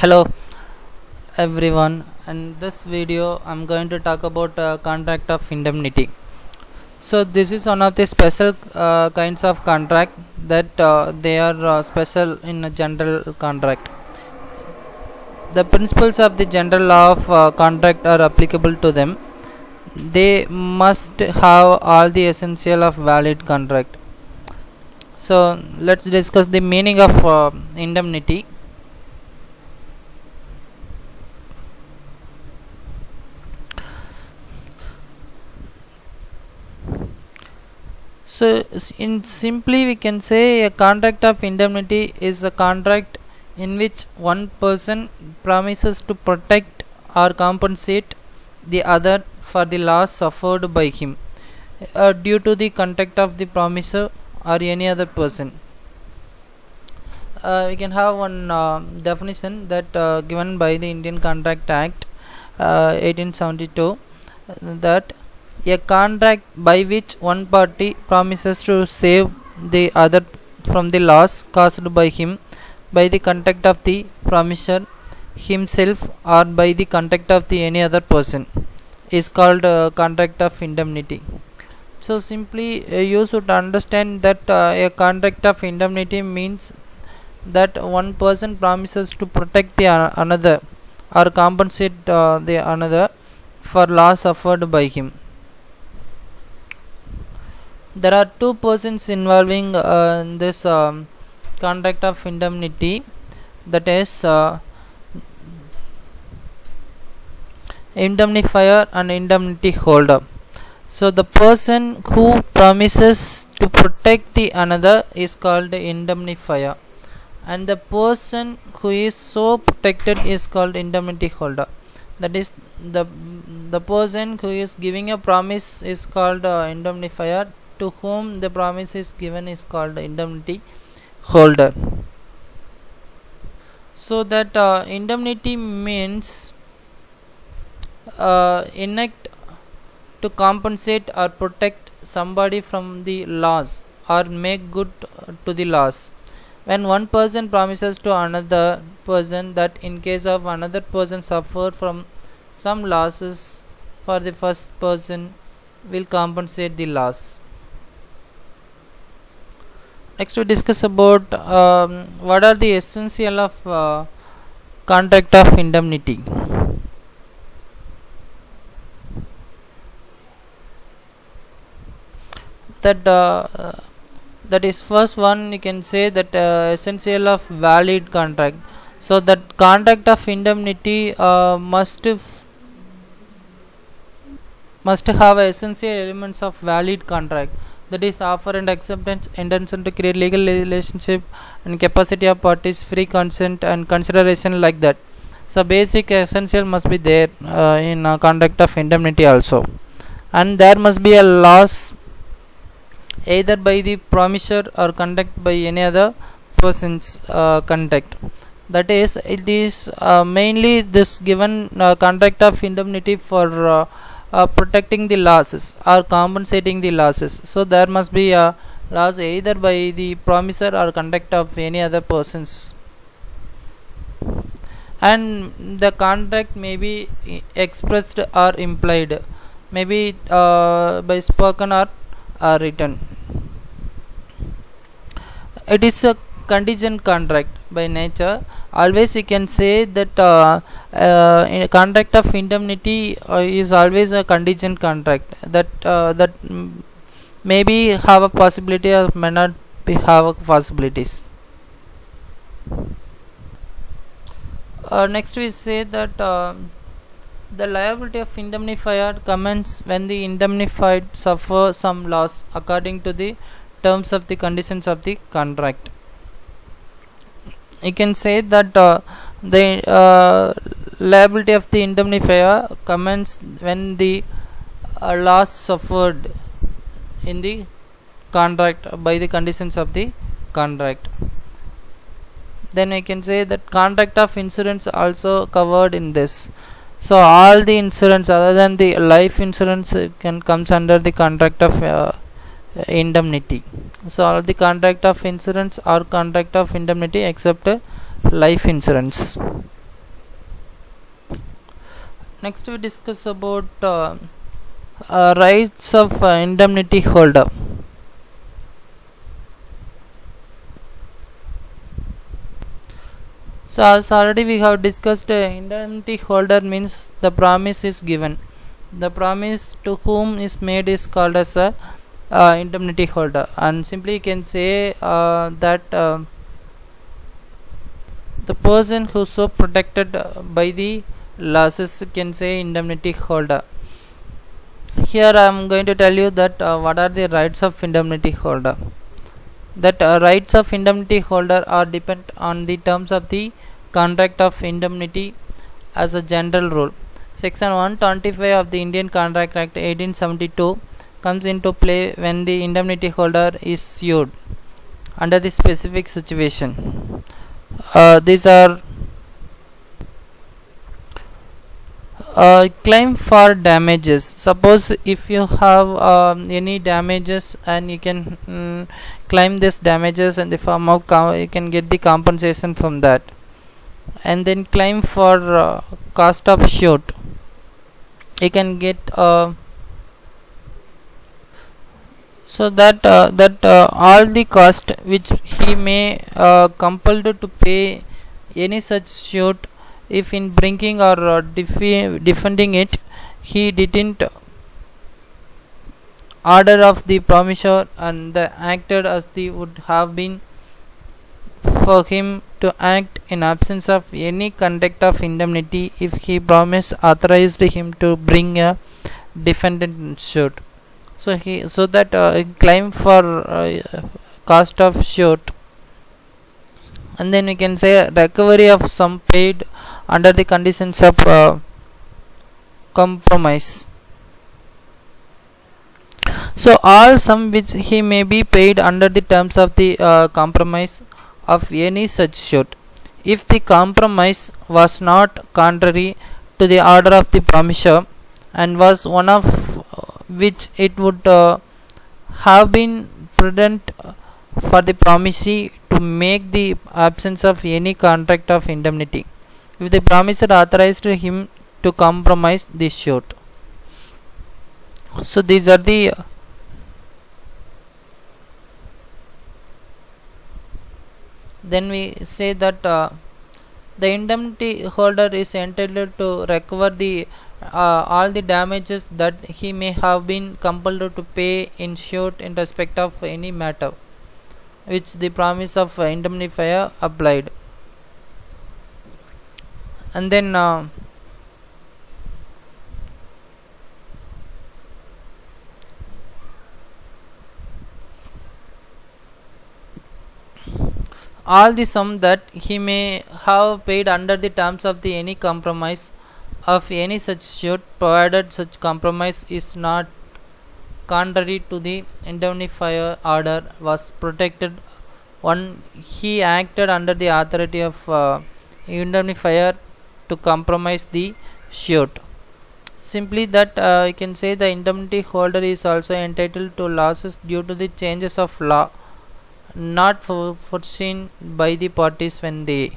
Hello everyone. In this video I'm going to talk about contract of indemnity. So this is one of the special kinds of contract that they are special in a general contract. The principles of the general law of contract are applicable to them. They must have all the essential of valid contract. So let's discuss the meaning of indemnity. So in simply we can say a contract of indemnity is a contract in which one person promises to protect or compensate the other for the loss suffered by him due to the conduct of the promisor or any other person. We can have one definition that given by the Indian Contract Act 1872, that a contract by which one party promises to save the other from the loss caused by him by the conduct of the promisor himself or by the conduct of the any other person is called contract of indemnity. So simply you should understand that a contract of indemnity means that one person promises to protect the another or compensate the another for loss suffered by him. There are two persons involving in this contract of indemnity, that is indemnifier and indemnity holder. So the person who promises to protect the another is called indemnifier, and the person who is so protected is called indemnity holder. That is the person who is giving a promise is called indemnifier, to whom the promise is given is called indemnity holder. So that indemnity means enact to compensate or protect somebody from the loss or make good to the loss. When one person promises to another person that in case of another person suffered from some losses, for the first person will compensate the loss. Next we discuss about what are the essential of contract of indemnity. That is first one, you can say that essential of valid contract. So that contract of indemnity must have essential elements of valid contract, that is offer and acceptance, intention to create legal relationship, and capacity of parties, free consent and consideration, like that. So basic essential must be there in contract of indemnity also, and there must be a loss either by the promisor or conduct by any other person's conduct. That is, it is mainly this given contract of indemnity for protecting the losses or compensating the losses. So there must be a loss either by the promisor or conduct of any other persons, and the contract may be expressed or implied, maybe by spoken or written. It is a contingent contract by nature. Always you can say that in a contract of indemnity is always a contingent contract, that maybe have a possibility or may not be have possibilities. Next we say that the liability of indemnifier commences when the indemnified suffer some loss according to the terms of the conditions of the contract. You can say that the liability of the indemnifier commences when the loss suffered in the contract by the conditions of the contract. Then we can say that contract of insurance also covered in this. So all the insurance other than the life insurance can comes under the contract of indemnity. So all the contract of insurance or contract of indemnity except life insurance. Next we discuss about rights of indemnity holder. So as already we have discussed, indemnity holder means the promise is given. The promise to whom is made is called as a indemnity holder, and simply you can say that the person who so protected by the losses can say indemnity holder. Here I am going to tell you that what are the rights of indemnity holder. That rights of indemnity holder are depend on the terms of the contract of indemnity as a general rule. Section 125 of the Indian Contract Act 1872 comes into play when the indemnity holder is sued under the specific situation. These are claim for damages. Suppose if you have any damages and you can claim this damages in the form of you can get the compensation from that, and then claim for cost of suit. You can get so that all the cost which he may compelled to pay any such suit, if in bringing or defending it he didn't order of the promisor and acted as the would have been for him to act in absence of any conduct of indemnity if he promise authorized him to bring a defendant suit. So that claim for cost of suit, and then we can say recovery of sum paid under the conditions of compromise. So all sum which he may be paid under the terms of the compromise of any such suit, if the compromise was not contrary to the order of the promisor and was one of which it would have been prudent for the promisee to make the absence of any contract of indemnity if the promisor authorized him to compromise the suit. So these are the then we say that the indemnity holder is entitled to recover the all the damages that he may have been compelled to pay in suit in respect of any matter which the promise of indemnifier applied. And then all the sum that he may have paid under the terms of the any compromise of any such suit, provided such compromise is not contrary to the indemnifier order, was protected one he acted under the authority of indemnifier to compromise the suit. Simply that you can say the indemnity holder is also entitled to losses due to the changes of law not foreseen by the parties when they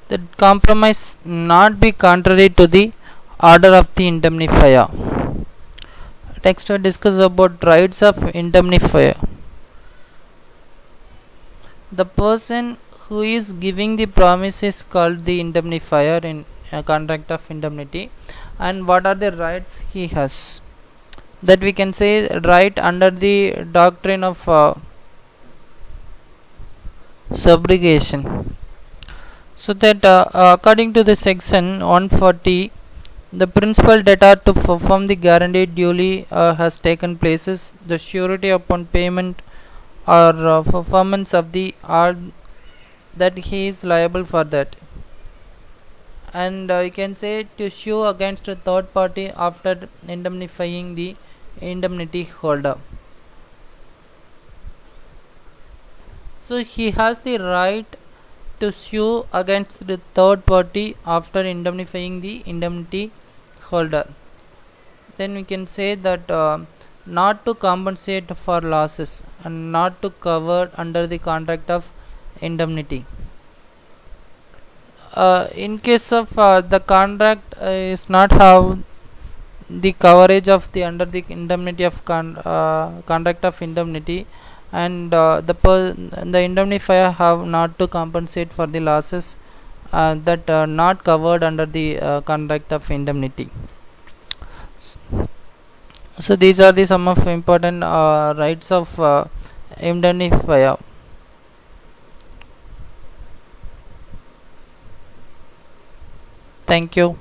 the compromise not be contrary to the order of the indemnifier. Next we discuss about rights of indemnifier. The person who is giving the promise is called the indemnifier in a contract of indemnity, and what are the rights he has, that we can say right under the doctrine of subrogation. So that according to the section 140, the principal debtor to perform the guarantee duly has taken places, the surety upon payment or performance of the all that he is liable for that. And you can say to sue against a third party after indemnifying the indemnity holder. So he has the right to sue against the third party after indemnifying the indemnity holder. Then we can say that not to compensate for losses and not to cover under the contract of indemnity. in case of the contract is not have the coverage of the under the indemnity of contract of indemnity, and the indemnifier have not to compensate for the losses that are not covered under the contract of indemnity. So these are the some of important rights of indemnifier. Thank you.